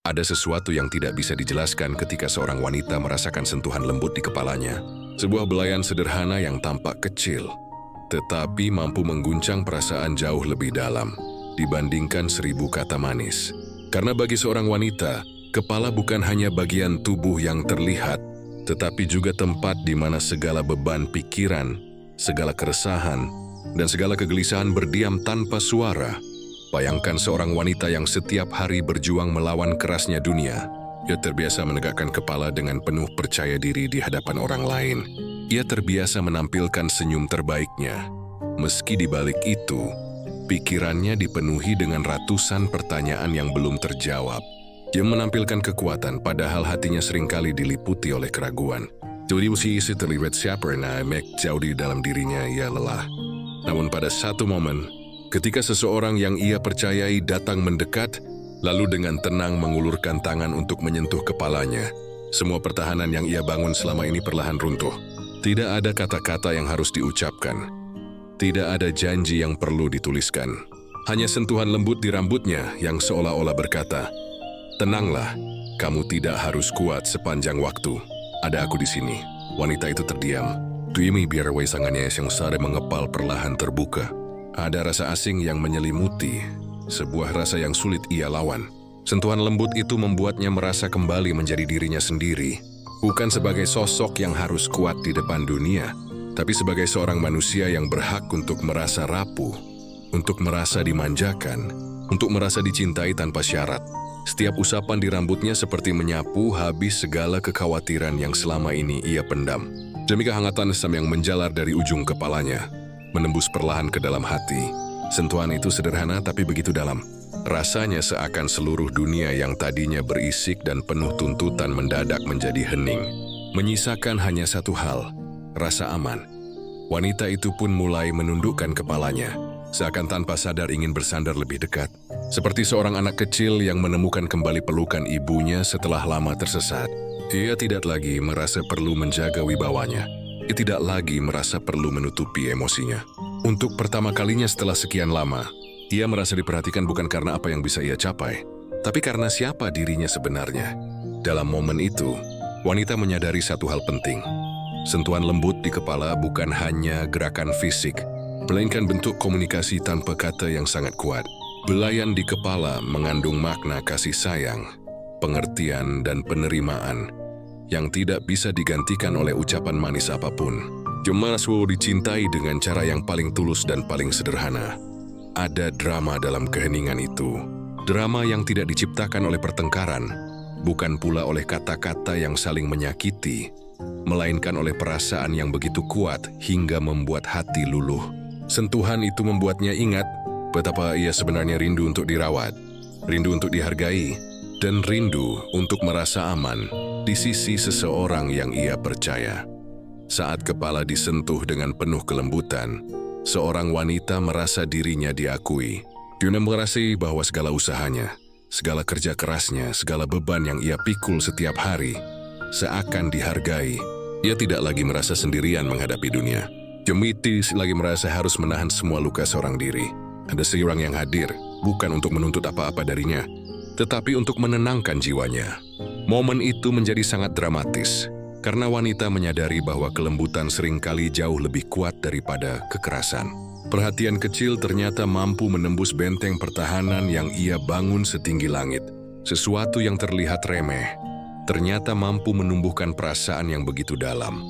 Ada sesuatu yang tidak bisa dijelaskan ketika seorang wanita merasakan sentuhan lembut di kepalanya. Sebuah belayan sederhana yang tampak kecil, tetapi mampu mengguncang perasaan jauh lebih dalam dibandingkan 1000 kata manis. Karena bagi seorang wanita, kepala bukan hanya bagian tubuh yang terlihat, tetapi juga tempat di mana segala beban pikiran, segala keresahan, dan segala kegelisahan berdiam tanpa suara. Bayangkan seorang wanita yang setiap hari berjuang melawan kerasnya dunia. Ia terbiasa menegakkan kepala dengan penuh percaya diri di hadapan orang lain. Ia terbiasa menampilkan senyum terbaiknya. Meski di balik itu, pikirannya dipenuhi dengan ratusan pertanyaan yang belum terjawab. Dia menampilkan kekuatan padahal hatinya seringkali diliputi oleh keraguan. Jadi usia terlibat siapa jauh di dalam dirinya ia lelah. Namun pada satu momen, ketika seseorang yang ia percayai datang mendekat, lalu dengan tenang mengulurkan tangan untuk menyentuh kepalanya, semua pertahanan yang ia bangun selama ini perlahan runtuh. Tidak ada kata-kata yang harus diucapkan. Tidak ada janji yang perlu dituliskan. Hanya sentuhan lembut di rambutnya yang seolah-olah berkata, "Tenanglah, kamu tidak harus kuat sepanjang waktu. Ada aku di sini." Wanita itu terdiam. Tuimi biar waisangannya yang sare mengepal perlahan terbuka. Ada rasa asing yang menyelimuti, sebuah rasa yang sulit ia lawan. Sentuhan lembut itu membuatnya merasa kembali menjadi dirinya sendiri. Bukan sebagai sosok yang harus kuat di depan dunia, tapi sebagai seorang manusia yang berhak untuk merasa rapuh, untuk merasa dimanjakan, untuk merasa dicintai tanpa syarat. Setiap usapan di rambutnya seperti menyapu habis segala kekhawatiran yang selama ini ia pendam. Demi kehangatan asam yang menjalar dari ujung kepalanya, menembus perlahan ke dalam hati. Sentuhan itu sederhana tapi begitu dalam. Rasanya seakan seluruh dunia yang tadinya berisik dan penuh tuntutan mendadak menjadi hening. Menyisakan hanya satu hal, rasa aman. Wanita itu pun mulai menundukkan kepalanya, seakan tanpa sadar ingin bersandar lebih dekat. Seperti seorang anak kecil yang menemukan kembali pelukan ibunya setelah lama tersesat. Ia tidak lagi merasa perlu menjaga wibawanya. Ia tidak lagi merasa perlu menutupi emosinya. Untuk pertama kalinya setelah sekian lama, ia merasa diperhatikan bukan karena apa yang bisa ia capai, tapi karena siapa dirinya sebenarnya. Dalam momen itu, wanita menyadari satu hal penting. Sentuhan lembut di kepala bukan hanya gerakan fisik, melainkan bentuk komunikasi tanpa kata yang sangat kuat. Belayan di kepala mengandung makna kasih sayang, pengertian, dan penerimaan yang tidak bisa digantikan oleh ucapan manis apapun. Cuma dicintai dengan cara yang paling tulus dan paling sederhana. Ada drama dalam keheningan itu. Drama yang tidak diciptakan oleh pertengkaran, bukan pula oleh kata-kata yang saling menyakiti, melainkan oleh perasaan yang begitu kuat hingga membuat hati luluh. Sentuhan itu membuatnya ingat betapa ia sebenarnya rindu untuk dirawat, rindu untuk dihargai, dan rindu untuk merasa aman di sisi seseorang yang ia percaya. Saat kepala disentuh dengan penuh kelembutan, seorang wanita merasa dirinya diakui. Dia merasa bahwa segala usahanya, segala kerja kerasnya, segala beban yang ia pikul setiap hari, seakan dihargai. Ia tidak lagi merasa sendirian menghadapi dunia. Jemiti lagi merasa harus menahan semua luka seorang diri. Ada seorang yang hadir, bukan untuk menuntut apa-apa darinya, tetapi untuk menenangkan jiwanya. Momen itu menjadi sangat dramatis, karena wanita menyadari bahwa kelembutan seringkali jauh lebih kuat daripada kekerasan. Perhatian kecil ternyata mampu menembus benteng pertahanan yang ia bangun setinggi langit. Sesuatu yang terlihat remeh, ternyata mampu menumbuhkan perasaan yang begitu dalam.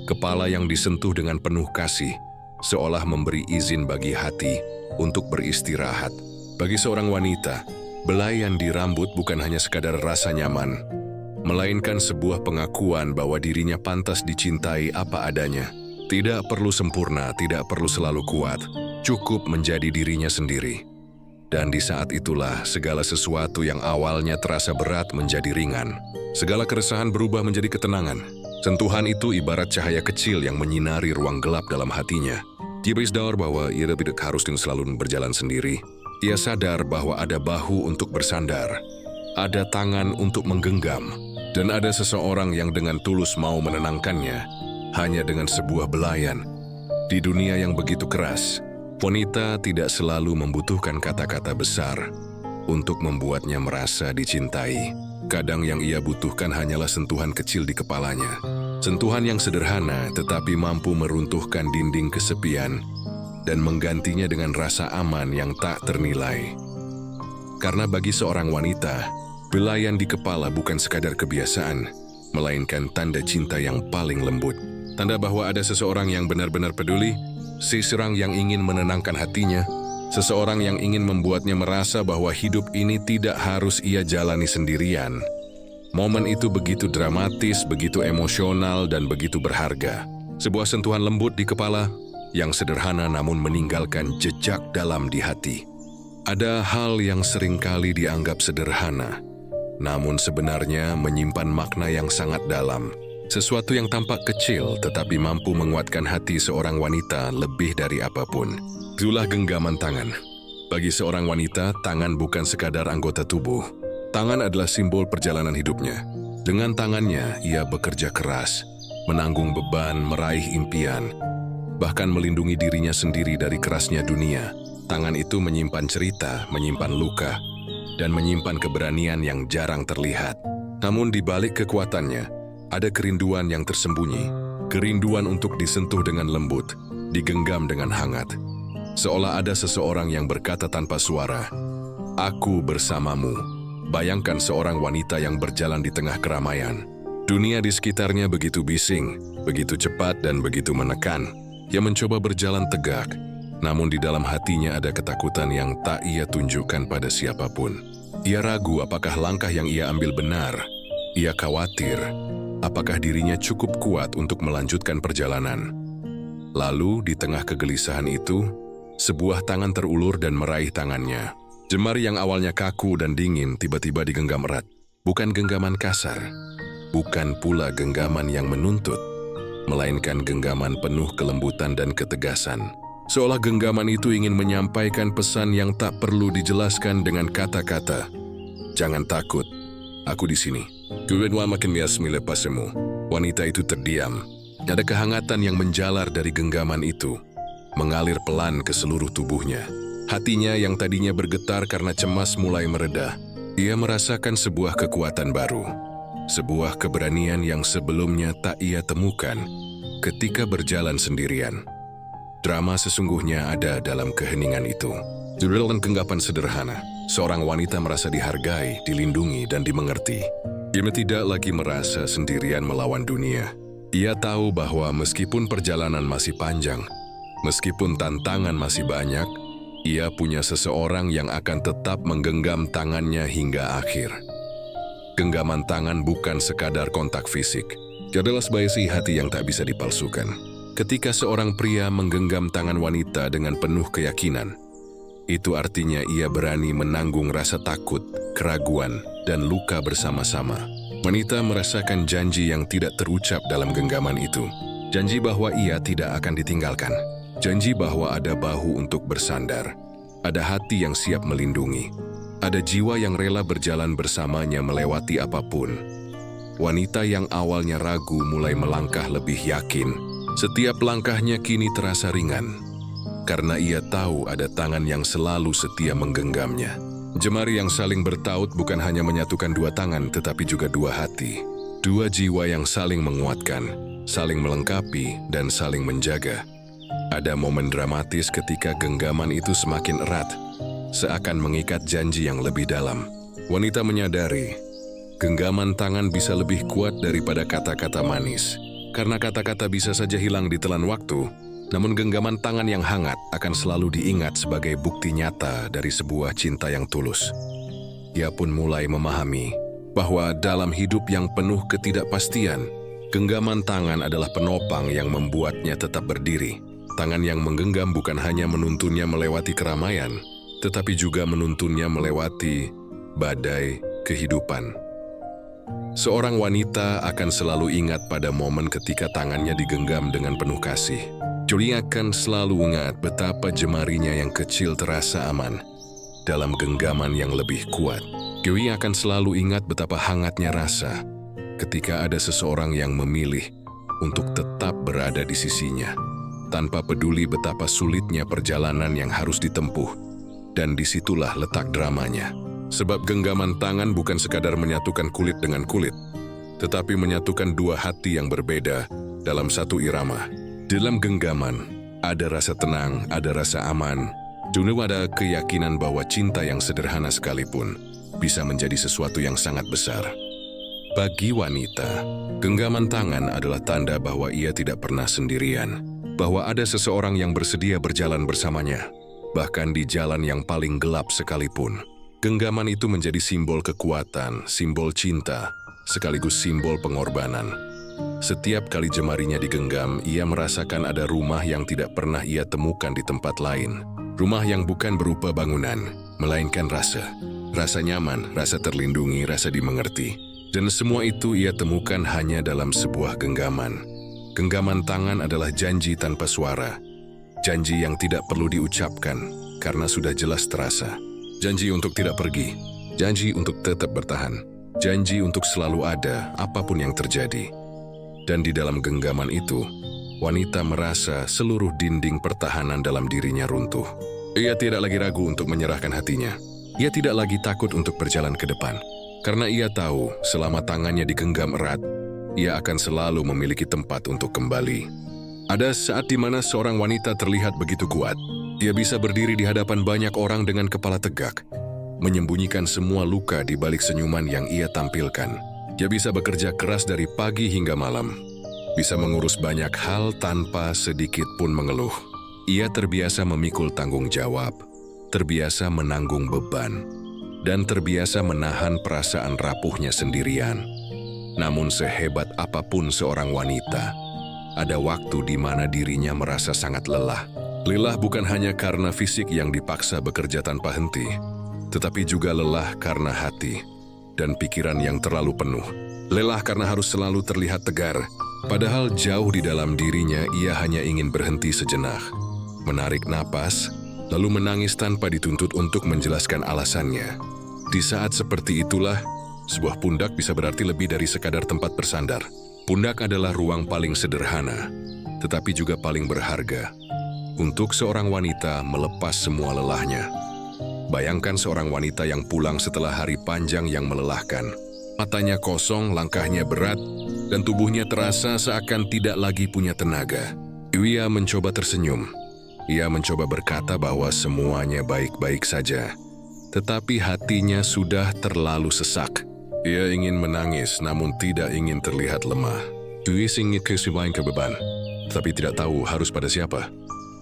Kepala yang disentuh dengan penuh kasih, seolah memberi izin bagi hati untuk beristirahat. Bagi seorang wanita, belayan di rambut bukan hanya sekadar rasa nyaman, melainkan sebuah pengakuan bahwa dirinya pantas dicintai apa adanya. Tidak perlu sempurna, tidak perlu selalu kuat, cukup menjadi dirinya sendiri. Dan di saat itulah segala sesuatu yang awalnya terasa berat menjadi ringan. Segala keresahan berubah menjadi ketenangan. Sentuhan itu ibarat cahaya kecil yang menyinari ruang gelap dalam hatinya. Dia bersadar bahwa ia tidak harus selalu berjalan sendiri. Ia sadar bahwa ada bahu untuk bersandar, ada tangan untuk menggenggam, dan ada seseorang yang dengan tulus mau menenangkannya, hanya dengan sebuah belayan. Di dunia yang begitu keras, wanita tidak selalu membutuhkan kata-kata besar. untuk membuatnya merasa dicintai. Kadang yang ia butuhkan hanyalah sentuhan kecil di kepalanya. Sentuhan yang sederhana tetapi mampu meruntuhkan dinding kesepian dan menggantinya dengan rasa aman yang tak ternilai. Karena bagi seorang wanita, belayan di kepala bukan sekadar kebiasaan, melainkan tanda cinta yang paling lembut. Tanda bahwa ada seseorang yang benar-benar peduli, seseorang yang ingin menenangkan hatinya, seseorang yang ingin membuatnya merasa bahwa hidup ini tidak harus ia jalani sendirian. Momen itu begitu dramatis, begitu emosional, dan begitu berharga. Sebuah sentuhan lembut di kepala yang sederhana namun meninggalkan jejak dalam di hati. Ada hal yang seringkali dianggap sederhana, namun sebenarnya menyimpan makna yang sangat dalam. Sesuatu yang tampak kecil tetapi mampu menguatkan hati seorang wanita lebih dari apapun. Itulah genggaman tangan. Bagi seorang wanita, tangan bukan sekadar anggota tubuh. Tangan adalah simbol perjalanan hidupnya. Dengan tangannya, ia bekerja keras, menanggung beban, meraih impian, bahkan melindungi dirinya sendiri dari kerasnya dunia. Tangan itu menyimpan cerita, menyimpan luka, dan menyimpan keberanian yang jarang terlihat. Namun di balik kekuatannya, ada kerinduan yang tersembunyi, kerinduan untuk disentuh dengan lembut, digenggam dengan hangat. Seolah ada seseorang yang berkata tanpa suara, "Aku bersamamu." Bayangkan seorang wanita yang berjalan di tengah keramaian. Dunia di sekitarnya begitu bising, begitu cepat dan begitu menekan. Ia mencoba berjalan tegak, namun di dalam hatinya ada ketakutan yang tak ia tunjukkan pada siapapun. Ia ragu apakah langkah yang ia ambil benar. Ia khawatir apakah dirinya cukup kuat untuk melanjutkan perjalanan. Lalu di tengah kegelisahan itu, sebuah tangan terulur dan meraih tangannya. Jemari yang awalnya kaku dan dingin tiba-tiba digenggam erat. Bukan genggaman kasar, bukan pula genggaman yang menuntut, melainkan genggaman penuh kelembutan dan ketegasan. Seolah genggaman itu ingin menyampaikan pesan yang tak perlu dijelaskan dengan kata-kata. "Jangan takut, aku di sini." Kedua makin bias melepasmu. Wanita itu terdiam. Ada kehangatan yang menjalar dari genggaman itu, mengalir pelan ke seluruh tubuhnya. Hatinya yang tadinya bergetar karena cemas mulai mereda. Ia merasakan sebuah kekuatan baru, sebuah keberanian yang sebelumnya tak ia temukan ketika berjalan sendirian. Drama sesungguhnya ada dalam keheningan itu. Dalam genggaman sederhana, seorang wanita merasa dihargai, dilindungi, dan dimengerti. Ia tidak lagi merasa sendirian melawan dunia. Ia tahu bahwa meskipun perjalanan masih panjang, meskipun tantangan masih banyak, ia punya seseorang yang akan tetap menggenggam tangannya hingga akhir. Genggaman tangan bukan sekadar kontak fisik. Dia adalah sebagai hati yang tak bisa dipalsukan. Ketika seorang pria menggenggam tangan wanita dengan penuh keyakinan, itu artinya ia berani menanggung rasa takut, keraguan, dan luka bersama-sama. Wanita merasakan janji yang tidak terucap dalam genggaman itu. Janji bahwa ia tidak akan ditinggalkan. Janji bahwa ada bahu untuk bersandar, ada hati yang siap melindungi, ada jiwa yang rela berjalan bersamanya melewati apapun. Wanita yang awalnya ragu mulai melangkah lebih yakin. Setiap langkahnya kini terasa ringan, karena ia tahu ada tangan yang selalu setia menggenggamnya. Jemari yang saling bertaut bukan hanya menyatukan dua tangan, tetapi juga dua hati. Dua jiwa yang saling menguatkan, saling melengkapi, dan saling menjaga. Ada momen dramatis ketika genggaman itu semakin erat, seakan mengikat janji yang lebih dalam. Wanita menyadari, genggaman tangan bisa lebih kuat daripada kata-kata manis. Karena kata-kata bisa saja hilang ditelan waktu, namun genggaman tangan yang hangat akan selalu diingat sebagai bukti nyata dari sebuah cinta yang tulus. Ia pun mulai memahami bahwa dalam hidup yang penuh ketidakpastian, genggaman tangan adalah penopang yang membuatnya tetap berdiri. Tangan yang menggenggam bukan hanya menuntunnya melewati keramaian, tetapi juga menuntunnya melewati badai kehidupan. Seorang wanita akan selalu ingat pada momen ketika tangannya digenggam dengan penuh kasih. Dia akan selalu ingat betapa jemarinya yang kecil terasa aman dalam genggaman yang lebih kuat. Dia akan selalu ingat betapa hangatnya rasa ketika ada seseorang yang memilih untuk tetap berada di sisinya, tanpa peduli betapa sulitnya perjalanan yang harus ditempuh, dan disitulah letak dramanya. Sebab genggaman tangan bukan sekadar menyatukan kulit dengan kulit, tetapi menyatukan dua hati yang berbeda dalam satu irama. Dalam genggaman, ada rasa tenang, ada rasa aman, juga ada keyakinan bahwa cinta yang sederhana sekalipun bisa menjadi sesuatu yang sangat besar. Bagi wanita, genggaman tangan adalah tanda bahwa ia tidak pernah sendirian, bahwa ada seseorang yang bersedia berjalan bersamanya, bahkan di jalan yang paling gelap sekalipun. Genggaman itu menjadi simbol kekuatan, simbol cinta, sekaligus simbol pengorbanan. Setiap kali jemarinya digenggam, ia merasakan ada rumah yang tidak pernah ia temukan di tempat lain. Rumah yang bukan berupa bangunan, melainkan rasa. Rasa nyaman, rasa terlindungi, rasa dimengerti. Dan semua itu ia temukan hanya dalam sebuah genggaman. Genggaman tangan adalah janji tanpa suara. Janji yang tidak perlu diucapkan, karena sudah jelas terasa. Janji untuk tidak pergi, janji untuk tetap bertahan, janji untuk selalu ada apapun yang terjadi. Dan di dalam genggaman itu, wanita merasa seluruh dinding pertahanan dalam dirinya runtuh. Ia tidak lagi ragu untuk menyerahkan hatinya. Ia tidak lagi takut untuk berjalan ke depan. Karena ia tahu selama tangannya digenggam erat, ia akan selalu memiliki tempat untuk kembali. Ada saat di mana seorang wanita terlihat begitu kuat. Dia bisa berdiri di hadapan banyak orang dengan kepala tegak, menyembunyikan semua luka di balik senyuman yang ia tampilkan. Dia bisa bekerja keras dari pagi hingga malam, bisa mengurus banyak hal tanpa sedikit pun mengeluh. Ia terbiasa memikul tanggung jawab, terbiasa menanggung beban, dan terbiasa menahan perasaan rapuhnya sendirian. Namun sehebat apapun seorang wanita, ada waktu di mana dirinya merasa sangat lelah. Lelah bukan hanya karena fisik yang dipaksa bekerja tanpa henti, tetapi juga lelah karena hati dan pikiran yang terlalu penuh. Lelah karena harus selalu terlihat tegar, padahal jauh di dalam dirinya ia hanya ingin berhenti sejenak, menarik napas, lalu menangis tanpa dituntut untuk menjelaskan alasannya. Di saat seperti itulah, sebuah pundak bisa berarti lebih dari sekadar tempat bersandar. Pundak adalah ruang paling sederhana, tetapi juga paling berharga. Untuk seorang wanita melepas semua lelahnya. Bayangkan seorang wanita yang pulang setelah hari panjang yang melelahkan. Matanya kosong, langkahnya berat, dan tubuhnya terasa seakan tidak lagi punya tenaga. Ia mencoba tersenyum. Ia mencoba berkata bahwa semuanya baik-baik saja. Tetapi hatinya sudah terlalu sesak. Ia ingin menangis, namun tidak ingin terlihat lemah. Ia ingin kesimpulan kebeban, tapi tidak tahu harus pada siapa.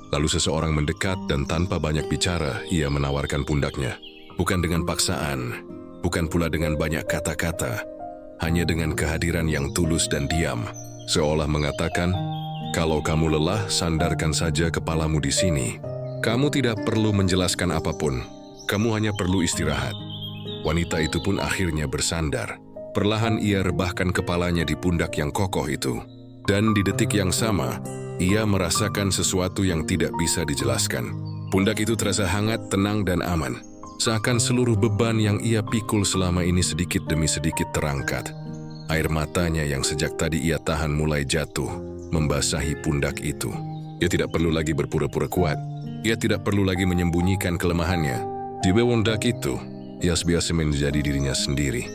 Lalu seseorang mendekat dan tanpa banyak bicara, ia menawarkan pundaknya. Bukan dengan paksaan, bukan pula dengan banyak kata-kata, hanya dengan kehadiran yang tulus dan diam. Seolah mengatakan, kalau kamu lelah, sandarkan saja kepalamu di sini. Kamu tidak perlu menjelaskan apapun, kamu hanya perlu istirahat. Wanita itu pun akhirnya bersandar. Perlahan ia rebahkan kepalanya di pundak yang kokoh itu. Dan di detik yang sama, ia merasakan sesuatu yang tidak bisa dijelaskan. Pundak itu terasa hangat, tenang, dan aman. Seakan seluruh beban yang ia pikul selama ini sedikit demi sedikit terangkat. Air matanya yang sejak tadi ia tahan mulai jatuh, membasahi pundak itu. Ia tidak perlu lagi berpura-pura kuat. Ia tidak perlu lagi menyembunyikan kelemahannya. Di bawah pundak itu, ia biasa menjadi dirinya sendiri.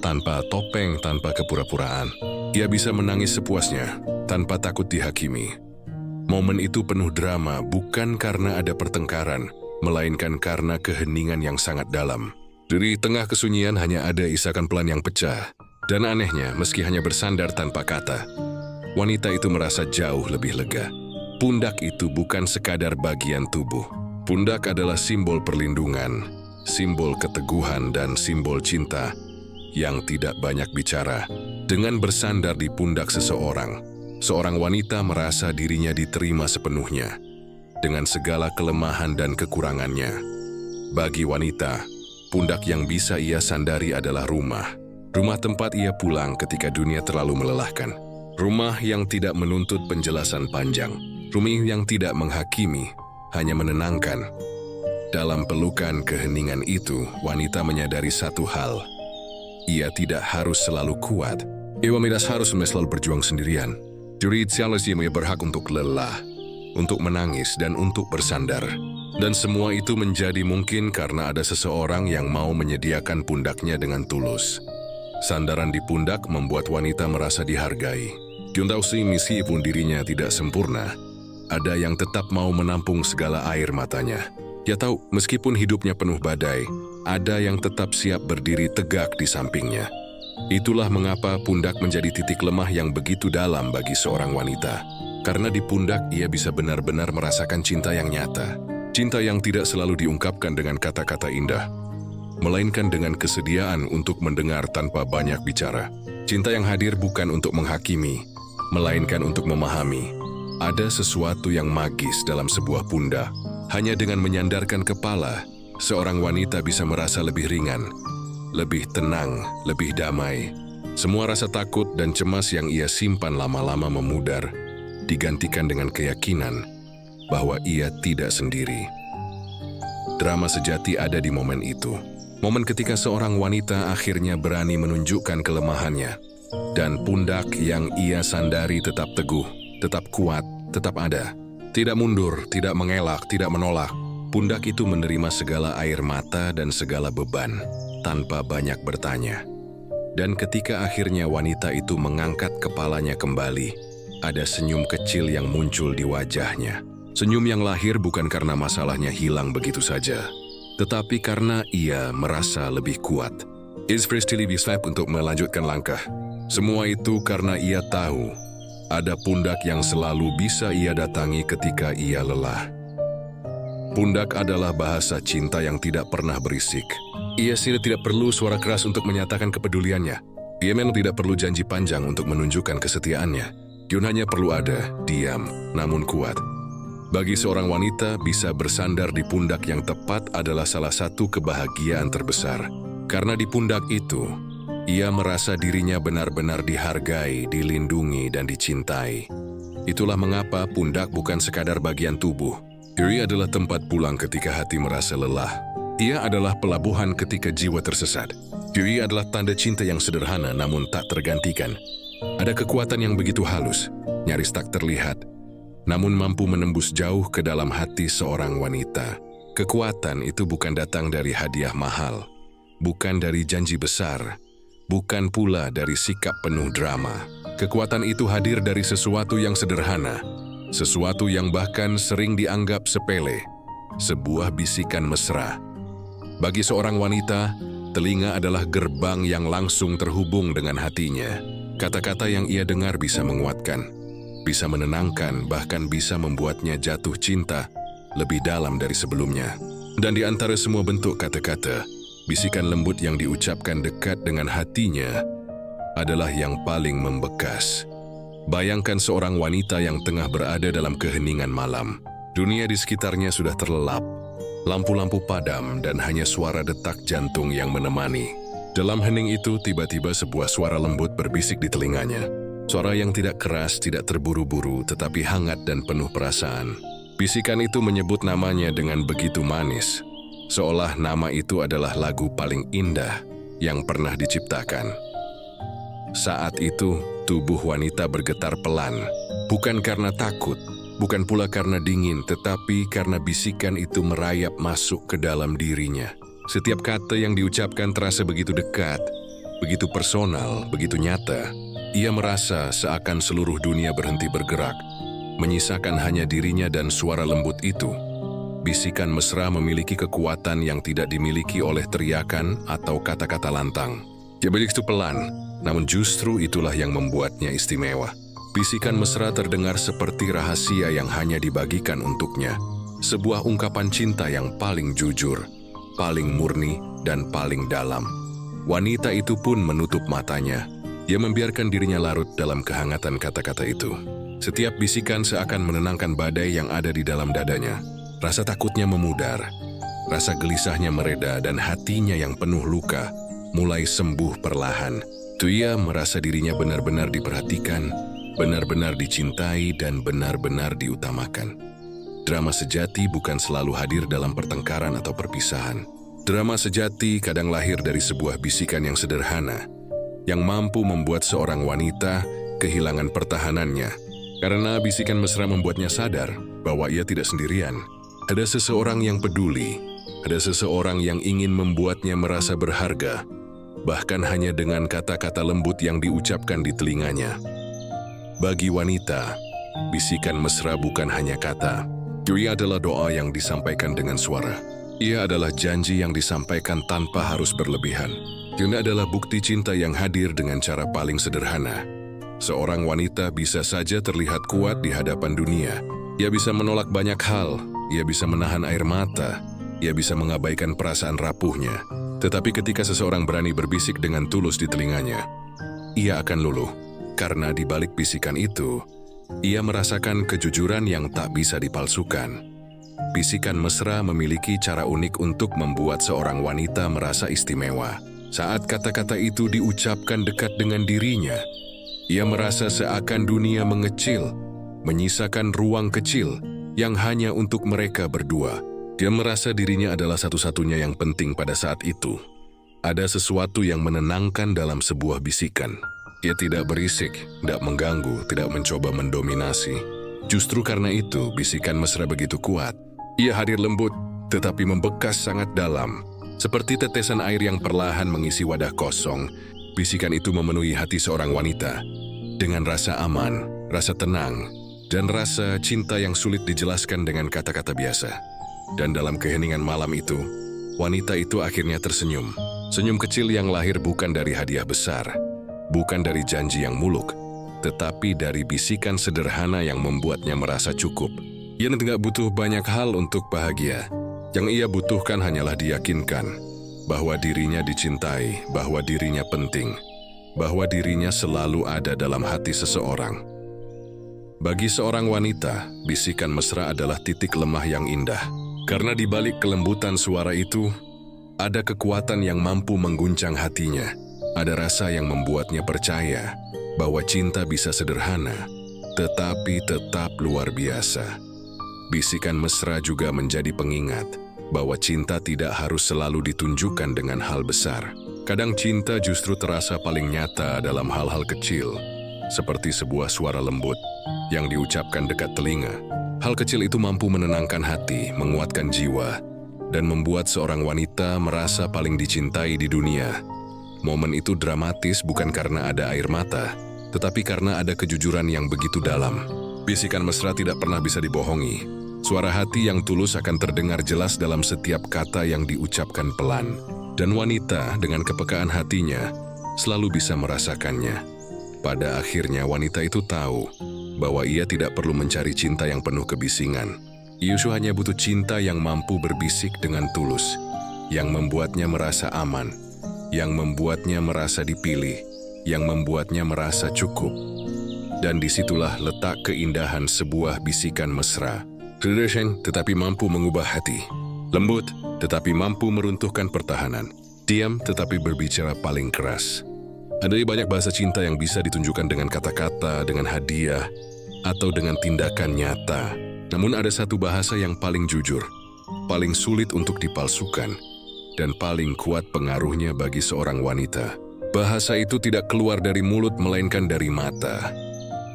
Tanpa topeng, tanpa kepura-puraan. Ia bisa menangis sepuasnya, tanpa takut dihakimi. Momen itu penuh drama bukan karena ada pertengkaran, melainkan karena keheningan yang sangat dalam. Dari tengah kesunyian hanya ada isakan pelan yang pecah. Dan anehnya, meski hanya bersandar tanpa kata, wanita itu merasa jauh lebih lega. Pundak itu bukan sekadar bagian tubuh. Pundak adalah simbol perlindungan, simbol keteguhan dan simbol cinta yang tidak banyak bicara. Dengan bersandar di pundak seseorang, seorang wanita merasa dirinya diterima sepenuhnya, dengan segala kelemahan dan kekurangannya. Bagi wanita, pundak yang bisa ia sandari adalah rumah. Rumah tempat ia pulang ketika dunia terlalu melelahkan. Rumah yang tidak menuntut penjelasan panjang. Rumah yang tidak menghakimi, hanya menenangkan. Dalam pelukan keheningan itu, wanita menyadari satu hal. Ia tidak harus selalu kuat. Ia tidak harus selalu berjuang sendirian. Jadi ia berhak untuk lelah. untuk menangis, dan untuk bersandar. Dan semua itu menjadi mungkin karena ada seseorang yang mau menyediakan pundaknya dengan tulus. Sandaran di pundak membuat wanita merasa dihargai. Yuntausi meskipun dirinya tidak sempurna, ada yang tetap mau menampung segala air matanya. Dia tahu meskipun hidupnya penuh badai, ada yang tetap siap berdiri tegak di sampingnya. Itulah mengapa pundak menjadi titik lemah yang begitu dalam bagi seorang wanita. Karena di pundak ia bisa benar-benar merasakan cinta yang nyata. Cinta yang tidak selalu diungkapkan dengan kata-kata indah, melainkan dengan kesediaan untuk mendengar tanpa banyak bicara. Cinta yang hadir bukan untuk menghakimi, melainkan untuk memahami. Ada sesuatu yang magis dalam sebuah pundak. Hanya dengan menyandarkan kepala, seorang wanita bisa merasa lebih ringan, lebih tenang, lebih damai. Semua rasa takut dan cemas yang ia simpan lama-lama memudar, digantikan dengan keyakinan bahwa ia tidak sendiri. Drama sejati ada di momen itu. Momen ketika seorang wanita akhirnya berani menunjukkan kelemahannya. Dan pundak yang ia sandari tetap teguh, tetap kuat, tetap ada. Tidak mundur, tidak mengelak, tidak menolak. Pundak itu menerima segala air mata dan segala beban, tanpa banyak bertanya. Dan ketika akhirnya wanita itu mengangkat kepalanya kembali, ada senyum kecil yang muncul di wajahnya. Senyum yang lahir bukan karena masalahnya hilang begitu saja, tetapi karena ia merasa lebih kuat. It's Pristili Biswap untuk melanjutkan langkah. Semua itu karena ia tahu ada pundak yang selalu bisa ia datangi ketika ia lelah. Pundak adalah bahasa cinta yang tidak pernah berisik. Ia tidak perlu suara keras untuk menyatakan kepeduliannya. Ia memang tidak perlu janji panjang untuk menunjukkan kesetiaannya. Yun hanya perlu ada, diam, namun kuat. Bagi seorang wanita, bisa bersandar di pundak yang tepat adalah salah satu kebahagiaan terbesar. Karena di pundak itu, ia merasa dirinya benar-benar dihargai, dilindungi, dan dicintai. Itulah mengapa pundak bukan sekadar bagian tubuh. Ia adalah tempat pulang ketika hati merasa lelah. Ia adalah pelabuhan ketika jiwa tersesat. Ia adalah tanda cinta yang sederhana namun tak tergantikan. Ada kekuatan yang begitu halus, nyaris tak terlihat, namun mampu menembus jauh ke dalam hati seorang wanita. Kekuatan itu bukan datang dari hadiah mahal, bukan dari janji besar, bukan pula dari sikap penuh drama. Kekuatan itu hadir dari sesuatu yang sederhana, sesuatu yang bahkan sering dianggap sepele, sebuah bisikan mesra. Bagi seorang wanita, telinga adalah gerbang yang langsung terhubung dengan hatinya. Kata-kata yang ia dengar bisa menguatkan, bisa menenangkan, bahkan bisa membuatnya jatuh cinta lebih dalam dari sebelumnya. Dan di antara semua bentuk kata-kata, bisikan lembut yang diucapkan dekat dengan hatinya adalah yang paling membekas. Bayangkan seorang wanita yang tengah berada dalam keheningan malam. Dunia di sekitarnya sudah terlelap, lampu-lampu padam dan hanya suara detak jantung yang menemani. Dalam hening itu, tiba-tiba sebuah suara lembut berbisik di telinganya. Suara yang tidak keras, tidak terburu-buru, tetapi hangat dan penuh perasaan. Bisikan itu menyebut namanya dengan begitu manis, seolah nama itu adalah lagu paling indah yang pernah diciptakan. Saat itu, tubuh wanita bergetar pelan, bukan karena takut, bukan pula karena dingin, tetapi karena bisikan itu merayap masuk ke dalam dirinya. Setiap kata yang diucapkan terasa begitu dekat, begitu personal, begitu nyata. Ia merasa seakan seluruh dunia berhenti bergerak, menyisakan hanya dirinya dan suara lembut itu. Bisikan mesra memiliki kekuatan yang tidak dimiliki oleh teriakan atau kata-kata lantang. Dia begitu pelan, namun justru itulah yang membuatnya istimewa. Bisikan mesra terdengar seperti rahasia yang hanya dibagikan untuknya. Sebuah ungkapan cinta yang paling jujur, paling murni, dan paling dalam. Wanita itu pun menutup matanya. Dia membiarkan dirinya larut dalam kehangatan kata-kata itu. Setiap bisikan seakan menenangkan badai yang ada di dalam dadanya. Rasa takutnya memudar, rasa gelisahnya mereda, dan hatinya yang penuh luka mulai sembuh perlahan. Ia merasa dirinya benar-benar diperhatikan, benar-benar dicintai, dan benar-benar diutamakan. Drama sejati bukan selalu hadir dalam pertengkaran atau perpisahan. Drama sejati kadang lahir dari sebuah bisikan yang sederhana, yang mampu membuat seorang wanita kehilangan pertahanannya. Karena bisikan mesra membuatnya sadar bahwa ia tidak sendirian. Ada seseorang yang peduli, ada seseorang yang ingin membuatnya merasa berharga, bahkan hanya dengan kata-kata lembut yang diucapkan di telinganya. Bagi wanita, bisikan mesra bukan hanya kata. Ia adalah doa yang disampaikan dengan suara. Ia adalah janji yang disampaikan tanpa harus berlebihan. Ia adalah bukti cinta yang hadir dengan cara paling sederhana. Seorang wanita bisa saja terlihat kuat di hadapan dunia. Ia bisa menolak banyak hal, ia bisa menahan air mata, ia bisa mengabaikan perasaan rapuhnya. Tetapi ketika seseorang berani berbisik dengan tulus di telinganya, ia akan luluh. Karena di balik bisikan itu, ia merasakan kejujuran yang tak bisa dipalsukan. Bisikan mesra memiliki cara unik untuk membuat seorang wanita merasa istimewa. Saat kata-kata itu diucapkan dekat dengan dirinya, ia merasa seakan dunia mengecil, menyisakan ruang kecil yang hanya untuk mereka berdua. Dia merasa dirinya adalah satu-satunya yang penting pada saat itu. Ada sesuatu yang menenangkan dalam sebuah bisikan. Ia tidak berisik, tidak mengganggu, tidak mencoba mendominasi. Justru karena itu, bisikan mesra begitu kuat. Ia hadir lembut, tetapi membekas sangat dalam. Seperti tetesan air yang perlahan mengisi wadah kosong, bisikan itu memenuhi hati seorang wanita. Dengan rasa aman, rasa tenang, dan rasa cinta yang sulit dijelaskan dengan kata-kata biasa. Dan dalam keheningan malam itu, wanita itu akhirnya tersenyum. Senyum kecil yang lahir bukan dari hadiah besar, bukan dari janji yang muluk, tetapi dari bisikan sederhana yang membuatnya merasa cukup. Ia tidak butuh banyak hal untuk bahagia. Yang ia butuhkan hanyalah diyakinkan bahwa dirinya dicintai, bahwa dirinya penting, bahwa dirinya selalu ada dalam hati seseorang. Bagi seorang wanita, bisikan mesra adalah titik lemah yang indah. Karena di balik kelembutan suara itu, ada kekuatan yang mampu mengguncang hatinya. Ada rasa yang membuatnya percaya bahwa cinta bisa sederhana, tetapi tetap luar biasa. Bisikan mesra juga menjadi pengingat bahwa cinta tidak harus selalu ditunjukkan dengan hal besar. Kadang cinta justru terasa paling nyata dalam hal-hal kecil, seperti sebuah suara lembut yang diucapkan dekat telinga. Hal kecil itu mampu menenangkan hati, menguatkan jiwa, dan membuat seorang wanita merasa paling dicintai di dunia. Momen itu dramatis bukan karena ada air mata, tetapi karena ada kejujuran yang begitu dalam. Bisikan mesra tidak pernah bisa dibohongi. Suara hati yang tulus akan terdengar jelas dalam setiap kata yang diucapkan pelan. Dan wanita dengan kepekaan hatinya selalu bisa merasakannya. Pada akhirnya wanita itu tahu bahwa ia tidak perlu mencari cinta yang penuh kebisingan. Ia hanya butuh cinta yang mampu berbisik dengan tulus, yang membuatnya merasa aman, yang membuatnya merasa dipilih, yang membuatnya merasa cukup. Dan disitulah letak keindahan sebuah bisikan mesra. Sederhana tetapi mampu mengubah hati. Lembut tetapi mampu meruntuhkan pertahanan. Diam tetapi berbicara paling keras. Ada banyak bahasa cinta yang bisa ditunjukkan dengan kata-kata, dengan hadiah, atau dengan tindakan nyata. Namun ada satu bahasa yang paling jujur, paling sulit untuk dipalsukan, dan paling kuat pengaruhnya bagi seorang wanita. Bahasa itu tidak keluar dari mulut melainkan dari mata.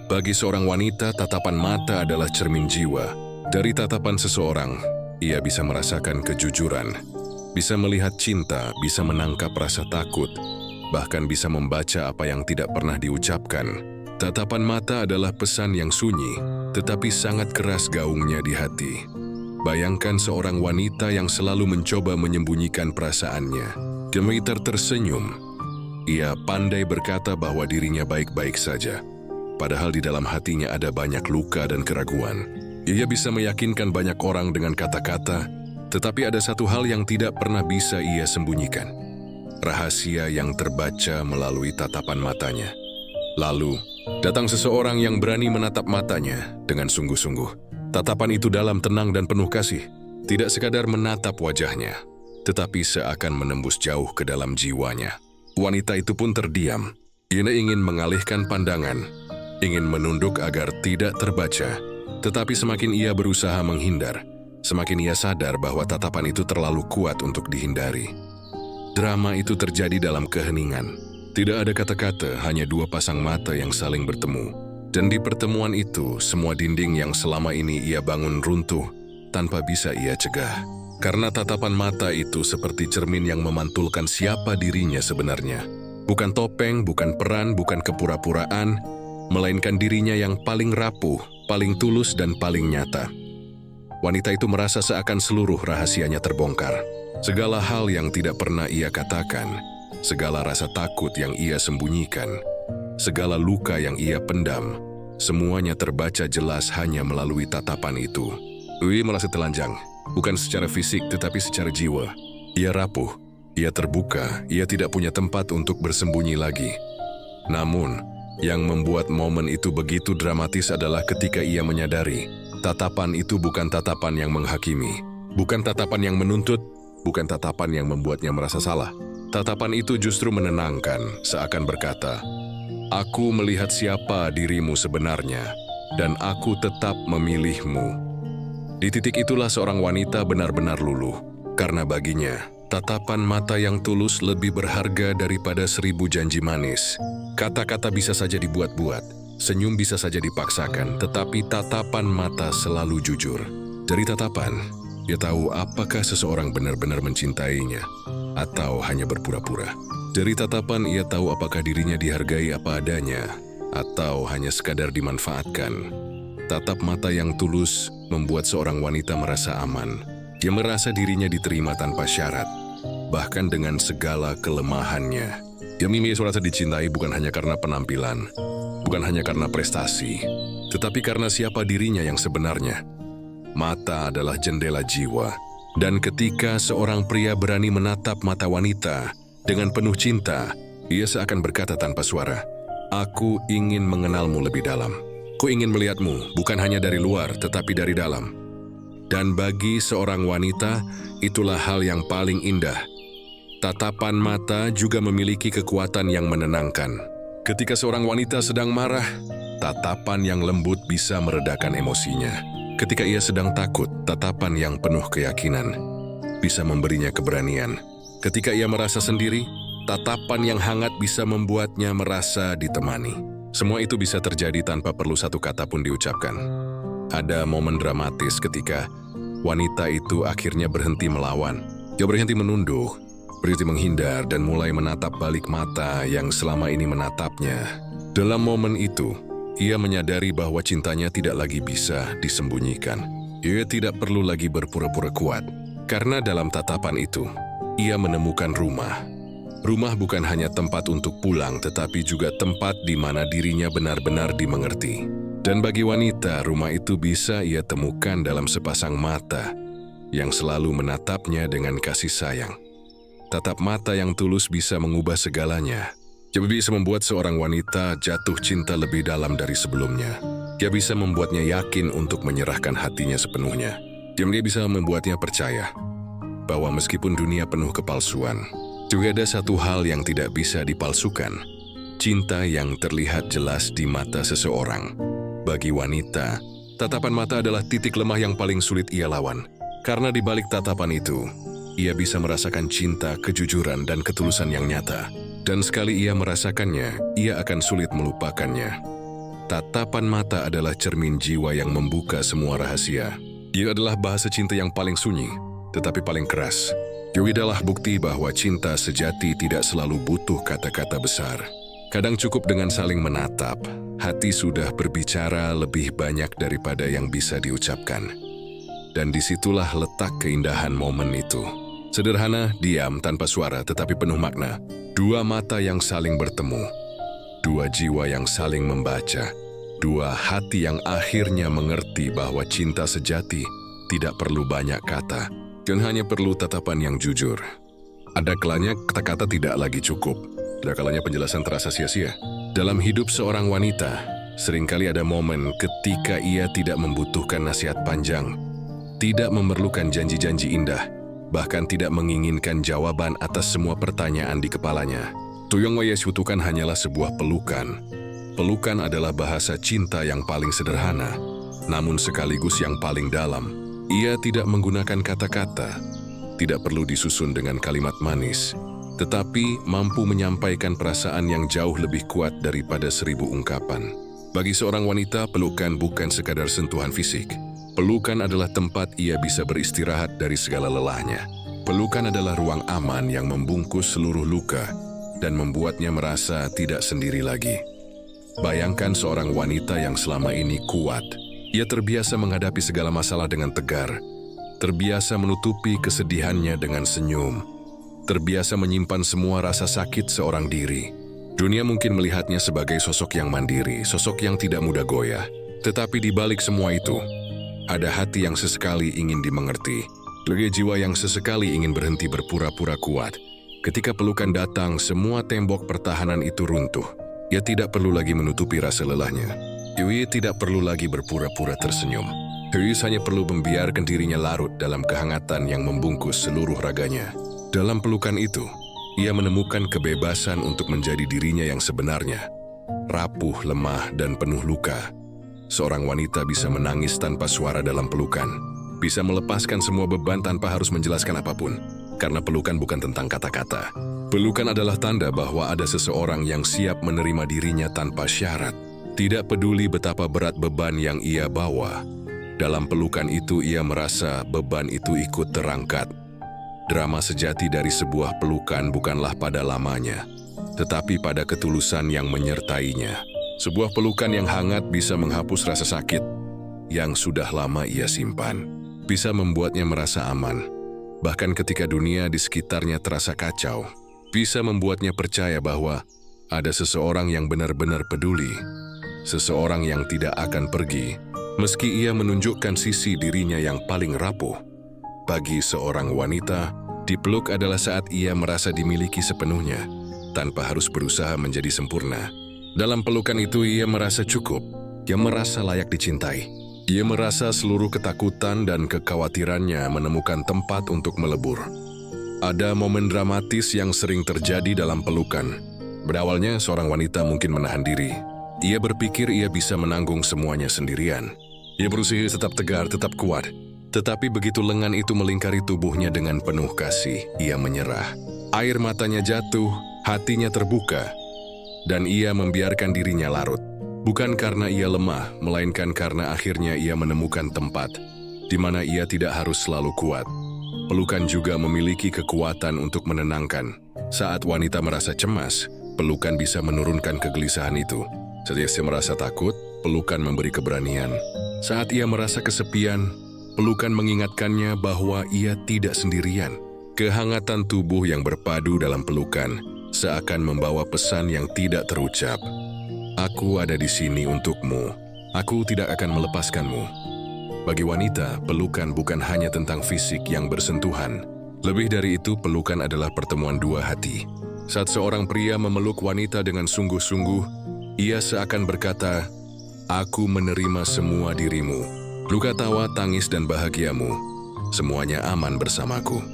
Bagi seorang wanita, tatapan mata adalah cermin jiwa. Dari tatapan seseorang, ia bisa merasakan kejujuran, bisa melihat cinta, bisa menangkap rasa takut, bahkan bisa membaca apa yang tidak pernah diucapkan. Tatapan mata adalah pesan yang sunyi, tetapi sangat keras gaungnya di hati. Bayangkan seorang wanita yang selalu mencoba menyembunyikan perasaannya. Demeter tersenyum. Ia pandai berkata bahwa dirinya baik-baik saja, padahal di dalam hatinya ada banyak luka dan keraguan. Ia bisa meyakinkan banyak orang dengan kata-kata, tetapi ada satu hal yang tidak pernah bisa ia sembunyikan. Rahasia yang terbaca melalui tatapan matanya. Lalu, datang seseorang yang berani menatap matanya dengan sungguh-sungguh. Tatapan itu dalam, tenang, dan penuh kasih. Tidak sekadar menatap wajahnya, tetapi seakan menembus jauh ke dalam jiwanya. Wanita itu pun terdiam. Ia ingin mengalihkan pandangan, ingin menunduk agar tidak terbaca. Tetapi semakin ia berusaha menghindar, semakin ia sadar bahwa tatapan itu terlalu kuat untuk dihindari. Drama itu terjadi dalam keheningan. Tidak ada kata-kata, hanya dua pasang mata yang saling bertemu. Dan di pertemuan itu, semua dinding yang selama ini ia bangun runtuh tanpa bisa ia cegah. Karena tatapan mata itu seperti cermin yang memantulkan siapa dirinya sebenarnya. Bukan topeng, bukan peran, bukan kepura-puraan, melainkan dirinya yang paling rapuh, paling tulus, dan paling nyata. Wanita itu merasa seakan seluruh rahasianya terbongkar. Segala hal yang tidak pernah ia katakan, segala rasa takut yang ia sembunyikan, segala luka yang ia pendam, semuanya terbaca jelas hanya melalui tatapan itu. Dwi merasa telanjang, bukan secara fisik tetapi secara jiwa. Ia rapuh, ia terbuka, ia tidak punya tempat untuk bersembunyi lagi. Namun, yang membuat momen itu begitu dramatis adalah ketika ia menyadari tatapan itu bukan tatapan yang menghakimi, bukan tatapan yang menuntut, bukan tatapan yang membuatnya merasa salah. Tatapan itu justru menenangkan, seakan berkata, "Aku melihat siapa dirimu sebenarnya, dan aku tetap memilihmu." Di titik itulah seorang wanita benar-benar luluh, karena baginya, tatapan mata yang tulus lebih berharga daripada 1000 janji manis. Kata-kata bisa saja dibuat-buat, senyum bisa saja dipaksakan, tetapi tatapan mata selalu jujur. Dari tatapan, ia tahu apakah seseorang benar-benar mencintainya, atau hanya berpura-pura. Dari tatapan ia tahu apakah dirinya dihargai apa adanya, atau hanya sekadar dimanfaatkan. Tatap mata yang tulus membuat seorang wanita merasa aman. Dia merasa dirinya diterima tanpa syarat, bahkan dengan segala kelemahannya. Dia merasa dicintai bukan hanya karena penampilan, bukan hanya karena prestasi, tetapi karena siapa dirinya yang sebenarnya. Mata adalah jendela jiwa, dan ketika seorang pria berani menatap mata wanita dengan penuh cinta, ia seakan berkata tanpa suara, "Aku ingin mengenalmu lebih dalam. Ku ingin melihatmu bukan hanya dari luar, tetapi dari dalam." Dan bagi seorang wanita, itulah hal yang paling indah. Tatapan mata juga memiliki kekuatan yang menenangkan. Ketika seorang wanita sedang marah, tatapan yang lembut bisa meredakan emosinya. Ketika ia sedang takut, tatapan yang penuh keyakinan bisa memberinya keberanian. Ketika ia merasa sendiri, tatapan yang hangat bisa membuatnya merasa ditemani. Semua itu bisa terjadi tanpa perlu satu kata pun diucapkan. Ada momen dramatis ketika wanita itu akhirnya berhenti melawan. Dia berhenti menunduk, berhenti menghindar, dan mulai menatap balik mata yang selama ini menatapnya. Dalam momen itu, ia menyadari bahwa cintanya tidak lagi bisa disembunyikan. Ia tidak perlu lagi berpura-pura kuat, karena dalam tatapan itu, ia menemukan rumah. Rumah bukan hanya tempat untuk pulang, tetapi juga tempat di mana dirinya benar-benar dimengerti. Dan bagi wanita, rumah itu bisa ia temukan dalam sepasang mata yang selalu menatapnya dengan kasih sayang. Tatap mata yang tulus bisa mengubah segalanya. Dia bisa membuat seorang wanita jatuh cinta lebih dalam dari sebelumnya. Dia bisa membuatnya yakin untuk menyerahkan hatinya sepenuhnya. Dia bisa membuatnya percaya bahwa meskipun dunia penuh kepalsuan, juga ada satu hal yang tidak bisa dipalsukan, cinta yang terlihat jelas di mata seseorang. Bagi wanita, tatapan mata adalah titik lemah yang paling sulit ia lawan. Karena di balik tatapan itu, ia bisa merasakan cinta, kejujuran, dan ketulusan yang nyata. Dan sekali ia merasakannya, ia akan sulit melupakannya. Tatapan mata adalah cermin jiwa yang membuka semua rahasia. Ia adalah bahasa cinta yang paling sunyi, tetapi paling keras. Dia adalah bukti bahwa cinta sejati tidak selalu butuh kata-kata besar. Kadang cukup dengan saling menatap, hati sudah berbicara lebih banyak daripada yang bisa diucapkan. Dan disitulah letak keindahan momen itu. Sederhana, diam, tanpa suara, tetapi penuh makna. Dua mata yang saling bertemu, dua jiwa yang saling membaca, dua hati yang akhirnya mengerti bahwa cinta sejati tidak perlu banyak kata, dan hanya perlu tatapan yang jujur. Ada kalanya kata-kata tidak lagi cukup. Ada kalanya penjelasan terasa sia-sia. Dalam hidup seorang wanita, seringkali ada momen ketika ia tidak membutuhkan nasihat panjang, tidak memerlukan janji-janji indah, bahkan tidak menginginkan jawaban atas semua pertanyaan di kepalanya. Yang ia butuhkan hanyalah sebuah pelukan. Pelukan adalah bahasa cinta yang paling sederhana, namun sekaligus yang paling dalam. Ia tidak menggunakan kata-kata, tidak perlu disusun dengan kalimat manis, tetapi mampu menyampaikan perasaan yang jauh lebih kuat daripada 1000 ungkapan. Bagi seorang wanita, pelukan bukan sekadar sentuhan fisik. Pelukan adalah tempat ia bisa beristirahat dari segala lelahnya. Pelukan adalah ruang aman yang membungkus seluruh luka dan membuatnya merasa tidak sendiri lagi. Bayangkan seorang wanita yang selama ini kuat. Ia terbiasa menghadapi segala masalah dengan tegar, terbiasa menutupi kesedihannya dengan senyum, terbiasa menyimpan semua rasa sakit seorang diri. Dunia mungkin melihatnya sebagai sosok yang mandiri, sosok yang tidak mudah goyah. Tetapi di balik semua itu, ada hati yang sesekali ingin dimengerti, lega jiwa yang sesekali ingin berhenti berpura-pura kuat. Ketika pelukan datang, semua tembok pertahanan itu runtuh. Ia tidak perlu lagi menutupi rasa lelahnya. Ia tidak perlu lagi berpura-pura tersenyum. Ia hanya perlu membiarkan dirinya larut dalam kehangatan yang membungkus seluruh raganya. Dalam pelukan itu, ia menemukan kebebasan untuk menjadi dirinya yang sebenarnya. Rapuh, lemah, dan penuh luka. Seorang wanita bisa menangis tanpa suara dalam pelukan, bisa melepaskan semua beban tanpa harus menjelaskan apapun, karena pelukan bukan tentang kata-kata. Pelukan adalah tanda bahwa ada seseorang yang siap menerima dirinya tanpa syarat, tidak peduli betapa berat beban yang ia bawa. Dalam pelukan itu ia merasa beban itu ikut terangkat. Drama sejati dari sebuah pelukan bukanlah pada lamanya, tetapi pada ketulusan yang menyertainya. Sebuah pelukan yang hangat bisa menghapus rasa sakit yang sudah lama ia simpan, bisa membuatnya merasa aman, bahkan ketika dunia di sekitarnya terasa kacau, bisa membuatnya percaya bahwa ada seseorang yang benar-benar peduli, seseorang yang tidak akan pergi, meski ia menunjukkan sisi dirinya yang paling rapuh. Bagi seorang wanita, dipeluk adalah saat ia merasa dimiliki sepenuhnya, tanpa harus berusaha menjadi sempurna. Dalam pelukan itu ia merasa cukup, ia merasa layak dicintai. Ia merasa seluruh ketakutan dan kekhawatirannya menemukan tempat untuk melebur. Ada momen dramatis yang sering terjadi dalam pelukan. Berawalnya seorang wanita mungkin menahan diri. Ia berpikir ia bisa menanggung semuanya sendirian. Ia berusaha tetap tegar, tetap kuat. Tetapi begitu lengan itu melingkari tubuhnya dengan penuh kasih, ia menyerah. Air matanya jatuh, hatinya terbuka, dan ia membiarkan dirinya larut. Bukan karena ia lemah, melainkan karena akhirnya ia menemukan tempat di mana ia tidak harus selalu kuat. Pelukan juga memiliki kekuatan untuk menenangkan. Saat wanita merasa cemas, pelukan bisa menurunkan kegelisahan itu. Setiap ia merasa takut, pelukan memberi keberanian. Saat ia merasa kesepian, pelukan mengingatkannya bahwa ia tidak sendirian. Kehangatan tubuh yang berpadu dalam pelukan seakan membawa pesan yang tidak terucap. Aku ada di sini untukmu. Aku tidak akan melepaskanmu. Bagi wanita, pelukan bukan hanya tentang fisik yang bersentuhan. Lebih dari itu, pelukan adalah pertemuan dua hati. Saat seorang pria memeluk wanita dengan sungguh-sungguh, ia seakan berkata, "Aku menerima semua dirimu. Luka tawa, tangis, dan bahagiamu. Semuanya aman bersamaku."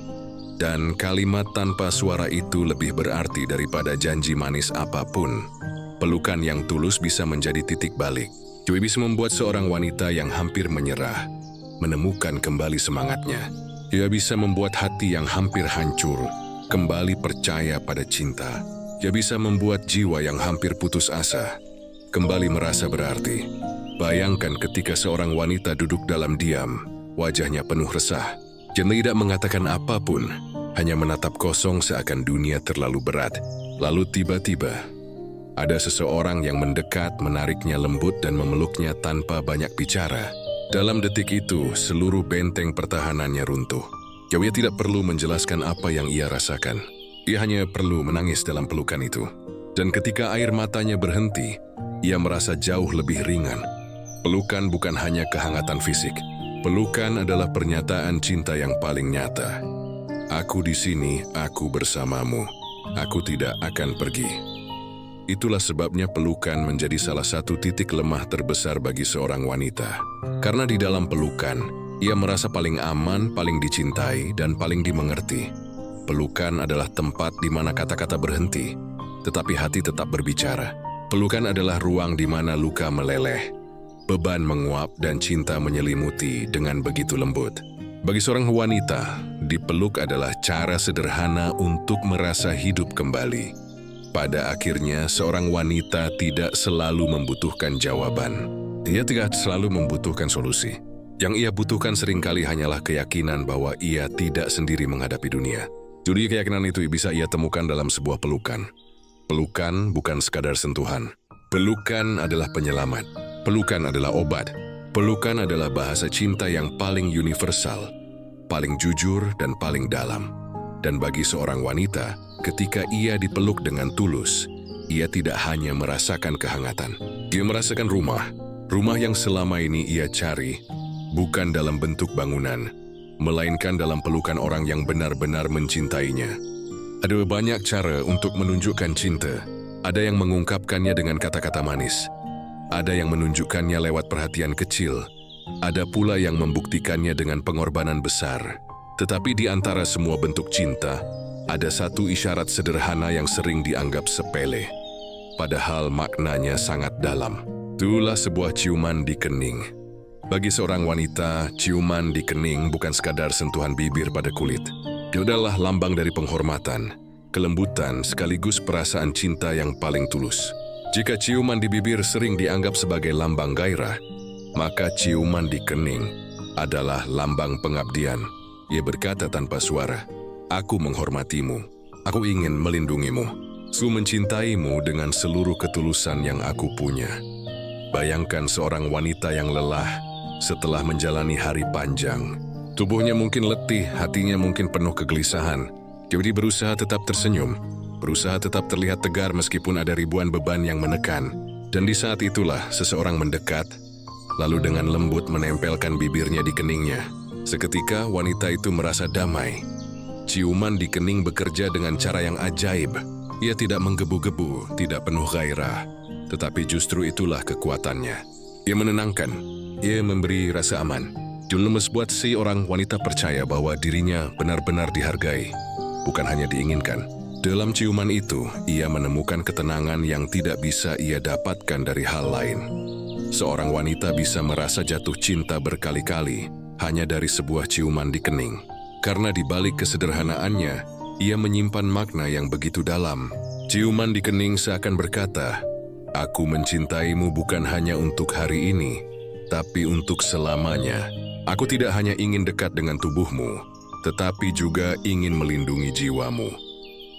Dan kalimat tanpa suara itu lebih berarti daripada janji manis apapun. Pelukan yang tulus bisa menjadi titik balik. Juga bisa membuat seorang wanita yang hampir menyerah menemukan kembali semangatnya. Ia bisa membuat hati yang hampir hancur kembali percaya pada cinta. Ia bisa membuat jiwa yang hampir putus asa kembali merasa berarti. Bayangkan ketika seorang wanita duduk dalam diam, wajahnya penuh resah. Dia tidak mengatakan apapun, hanya menatap kosong seakan dunia terlalu berat. Lalu tiba-tiba, ada seseorang yang mendekat, menariknya lembut dan memeluknya tanpa banyak bicara. Dalam detik itu, seluruh benteng pertahanannya runtuh. Ia tidak perlu menjelaskan apa yang ia rasakan. Ia hanya perlu menangis dalam pelukan itu. Dan ketika air matanya berhenti, ia merasa jauh lebih ringan. Pelukan bukan hanya kehangatan fisik. Pelukan adalah pernyataan cinta yang paling nyata. Aku di sini, aku bersamamu. Aku tidak akan pergi. Itulah sebabnya pelukan menjadi salah satu titik lemah terbesar bagi seorang wanita. Karena di dalam pelukan, ia merasa paling aman, paling dicintai, dan paling dimengerti. Pelukan adalah tempat di mana kata-kata berhenti, tetapi hati tetap berbicara. Pelukan adalah ruang di mana luka meleleh, beban menguap, dan cinta menyelimuti dengan begitu lembut. Bagi seorang wanita, dipeluk adalah cara sederhana untuk merasa hidup kembali. Pada akhirnya, seorang wanita tidak selalu membutuhkan jawaban. Ia tidak selalu membutuhkan solusi. Yang ia butuhkan seringkali hanyalah keyakinan bahwa ia tidak sendiri menghadapi dunia. Jadi keyakinan itu bisa ia temukan dalam sebuah pelukan. Pelukan bukan sekadar sentuhan. Pelukan adalah penyelamat. Pelukan adalah obat. Pelukan adalah bahasa cinta yang paling universal, paling jujur dan paling dalam. Dan bagi seorang wanita, ketika ia dipeluk dengan tulus, ia tidak hanya merasakan kehangatan. Ia merasakan rumah yang selama ini ia cari, bukan dalam bentuk bangunan, melainkan dalam pelukan orang yang benar-benar mencintainya. Ada banyak cara untuk menunjukkan cinta. Ada yang mengungkapkannya dengan kata-kata manis. Ada yang menunjukkannya lewat perhatian kecil. Ada pula yang membuktikannya dengan pengorbanan besar. Tetapi di antara semua bentuk cinta, ada satu isyarat sederhana yang sering dianggap sepele. Padahal maknanya sangat dalam. Itulah sebuah ciuman di kening. Bagi seorang wanita, ciuman di kening bukan sekadar sentuhan bibir pada kulit. Dia adalah lambang dari penghormatan, kelembutan, sekaligus perasaan cinta yang paling tulus. Jika ciuman di bibir sering dianggap sebagai lambang gairah, maka ciuman di kening adalah lambang pengabdian. Ia berkata tanpa suara, "Aku menghormatimu, aku ingin melindungimu, aku mencintaimu dengan seluruh ketulusan yang aku punya." Bayangkan seorang wanita yang lelah setelah menjalani hari panjang. Tubuhnya mungkin letih, hatinya mungkin penuh kegelisahan. Jadi berusaha tetap tersenyum, berusaha tetap terlihat tegar meskipun ada ribuan beban yang menekan. Dan di saat itulah seseorang mendekat, lalu dengan lembut menempelkan bibirnya di keningnya. Seketika wanita itu merasa damai. Ciuman di kening bekerja dengan cara yang ajaib. Ia tidak menggebu-gebu, tidak penuh gairah. Tetapi justru itulah kekuatannya. Ia menenangkan, ia memberi rasa aman. Lemes buat si orang wanita percaya bahwa dirinya benar-benar dihargai, bukan hanya diinginkan. Dalam ciuman itu, ia menemukan ketenangan yang tidak bisa ia dapatkan dari hal lain. Seorang wanita bisa merasa jatuh cinta berkali-kali hanya dari sebuah ciuman di kening. Karena di balik kesederhanaannya, ia menyimpan makna yang begitu dalam. Ciuman di kening seakan berkata, "Aku mencintaimu bukan hanya untuk hari ini, tapi untuk selamanya. Aku tidak hanya ingin dekat dengan tubuhmu, tetapi juga ingin melindungi jiwamu."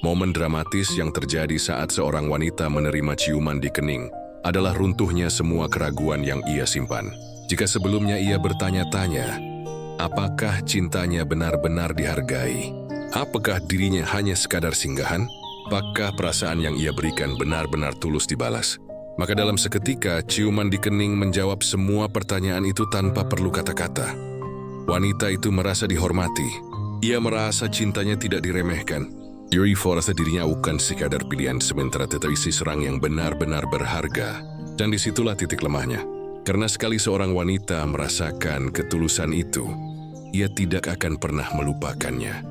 Momen dramatis yang terjadi saat seorang wanita menerima ciuman di kening adalah runtuhnya semua keraguan yang ia simpan. Jika sebelumnya ia bertanya-tanya, apakah cintanya benar-benar dihargai? Apakah dirinya hanya sekadar singgahan? Apakah perasaan yang ia berikan benar-benar tulus dibalas? Maka dalam seketika, ciuman di kening menjawab semua pertanyaan itu tanpa perlu kata-kata. Wanita itu merasa dihormati. Ia merasa cintanya tidak diremehkan. Yuri merasa dirinya bukan sekadar pilihan sementara tetapi seseorang yang benar-benar berharga. Dan disitulah titik lemahnya. Karena sekali seorang wanita merasakan ketulusan itu, ia tidak akan pernah melupakannya.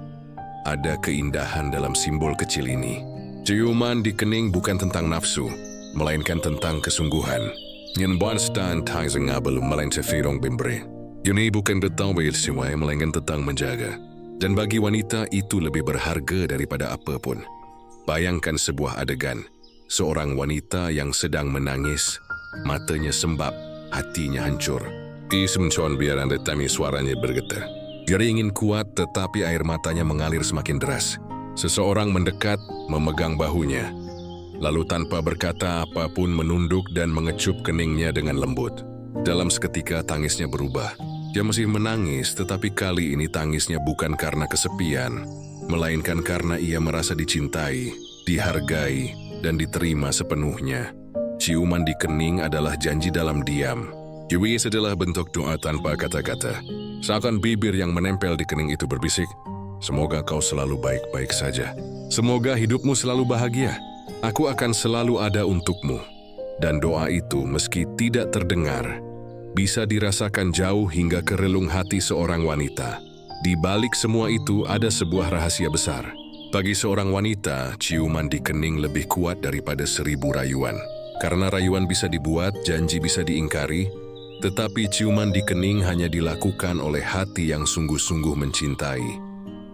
Ada keindahan dalam simbol kecil ini. Ciuman di kening bukan tentang nafsu, melainkan tentang kesungguhan. Yang bukan tentang belum melainkan firong bimbre. Ini bukan tentang bersiwai, melainkan tentang menjaga. Dan bagi wanita itu lebih berharga daripada apapun. Bayangkan sebuah adegan, seorang wanita yang sedang menangis, matanya sembab, hatinya hancur. Semencuan biar anda tami suaranya bergetar. Dia ingin kuat tetapi air matanya mengalir semakin deras. Seseorang mendekat, memegang bahunya. Lalu tanpa berkata apapun menunduk dan mengecup keningnya dengan lembut. Dalam seketika tangisnya berubah. Dia masih menangis, tetapi kali ini tangisnya bukan karena kesepian, melainkan karena ia merasa dicintai, dihargai, dan diterima sepenuhnya. Ciuman di kening adalah janji dalam diam. Yowis adalah bentuk doa tanpa kata-kata. Seakan bibir yang menempel di kening itu berbisik, "Semoga kau selalu baik-baik saja. Semoga hidupmu selalu bahagia. Aku akan selalu ada untukmu." Dan doa itu meski tidak terdengar, bisa dirasakan jauh hingga ke relung hati seorang wanita. Di balik semua itu ada sebuah rahasia besar. Bagi seorang wanita, ciuman di kening lebih kuat daripada 1000 rayuan. Karena rayuan bisa dibuat, janji bisa diingkari, tetapi ciuman di kening hanya dilakukan oleh hati yang sungguh-sungguh mencintai.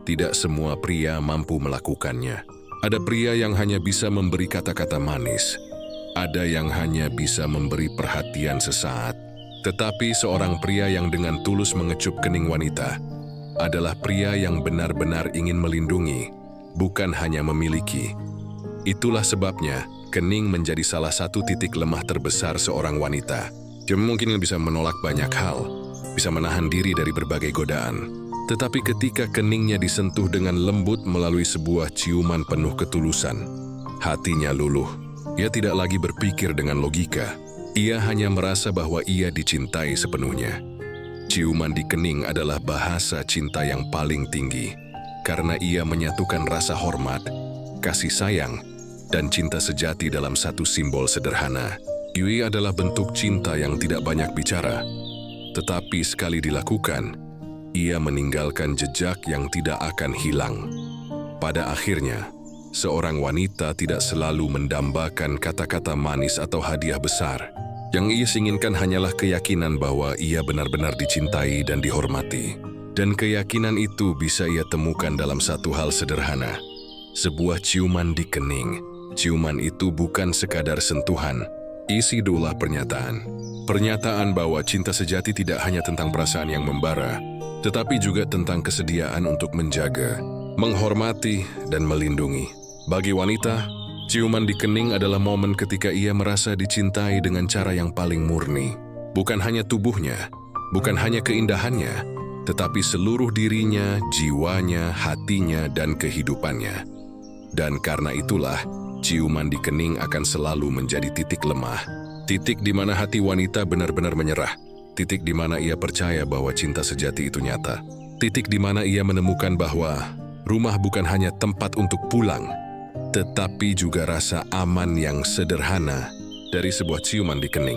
Tidak semua pria mampu melakukannya. Ada pria yang hanya bisa memberi kata-kata manis. Ada yang hanya bisa memberi perhatian sesaat. Tetapi seorang pria yang dengan tulus mengecup kening wanita adalah pria yang benar-benar ingin melindungi, bukan hanya memiliki. Itulah sebabnya kening menjadi salah satu titik lemah terbesar seorang wanita. Dia mungkin bisa menolak banyak hal, bisa menahan diri dari berbagai godaan. Tetapi ketika keningnya disentuh dengan lembut melalui sebuah ciuman penuh ketulusan, hatinya luluh. Ia tidak lagi berpikir dengan logika. Ia hanya merasa bahwa ia dicintai sepenuhnya. Ciuman di kening adalah bahasa cinta yang paling tinggi, karena ia menyatukan rasa hormat, kasih sayang, dan cinta sejati dalam satu simbol sederhana. Yui adalah bentuk cinta yang tidak banyak bicara, tetapi sekali dilakukan, ia meninggalkan jejak yang tidak akan hilang. Pada akhirnya, seorang wanita tidak selalu mendambakan kata-kata manis atau hadiah besar. Yang ia inginkan hanyalah keyakinan bahwa ia benar-benar dicintai dan dihormati. Dan keyakinan itu bisa ia temukan dalam satu hal sederhana. Sebuah ciuman di kening. Ciuman itu bukan sekadar sentuhan. Isi itulah pernyataan. Pernyataan bahwa cinta sejati tidak hanya tentang perasaan yang membara, tetapi juga tentang kesediaan untuk menjaga, menghormati, dan melindungi. Bagi wanita, ciuman di kening adalah momen ketika ia merasa dicintai dengan cara yang paling murni. Bukan hanya tubuhnya, bukan hanya keindahannya, tetapi seluruh dirinya, jiwanya, hatinya, dan kehidupannya. Dan karena itulah, ciuman di kening akan selalu menjadi titik lemah. Titik di mana hati wanita benar-benar menyerah. Titik di mana ia percaya bahwa cinta sejati itu nyata. Titik di mana ia menemukan bahwa rumah bukan hanya tempat untuk pulang, tetapi juga rasa aman yang sederhana dari sebuah ciuman di kening.